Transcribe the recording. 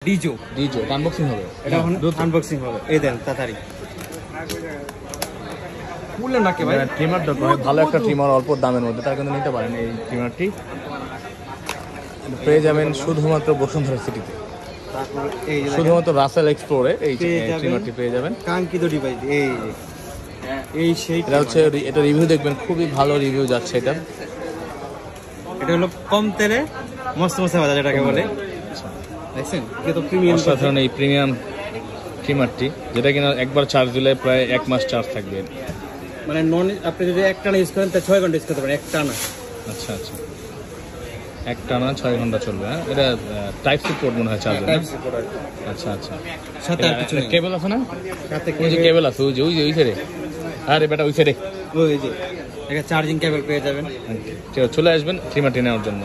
Dizo Dizo unboxing হবে, এটা unboxing হবে। এই দেন তাড়াতাড়ি খুললেন নাকি ভাই? ট্রিমার দরকার, ভালো একটা ট্রিমার অল্প দামের মধ্যে, তার কিন্তু নিতে পারেন। এই ট্রিমারটি পেয়ে যাবেন শুধুমাত্র বসুন্ধরা সিটিতে, তারপর এই যে শুধুমাত্র রাসেল এক্সপ্লোরে এই ট্রিমারটি পেয়ে যাবেন। কাঙ্ক্ষিত ডিভাইস এই সেই এটা হচ্ছে, এটা রিভিউ দেখবেন, খুবই ভালো রিভিউ যাচ্ছে এটা। এটা হলো কম তেলে মস্ত মস্ত বাজার যেটাকে বলে, দেখছেন? এটা তো প্রিমিয়াম অসাধারণ এই প্রিমিয়াম ট্রিমারটি, যেটা কিনা একবার চার্জ দিলে প্রায় 1 মাস চার্জ থাকবে। মানে নন, আপনি যদি একটানা ইউজ করেন তা 6 ঘন্টা ইউজ করতে পারেন একটানা। আচ্ছা আচ্ছা, একটানা 6 ঘন্টা চলবে। হ্যাঁ, এটা টাইপ সি পোর্ট মনে হয় চার্জার। আচ্ছা আচ্ছা, সাথে আর কিছু নেই। কেবল আছে না? সাথে ওই যে কেবল আছে, ওই যে আরে বেটা ওই সাইডে, ওই যে একটা চার্জিং কেবল পেয়ে যাবেন। চলে আসবেন ট্রিমারটি নেওয়ার জন্য।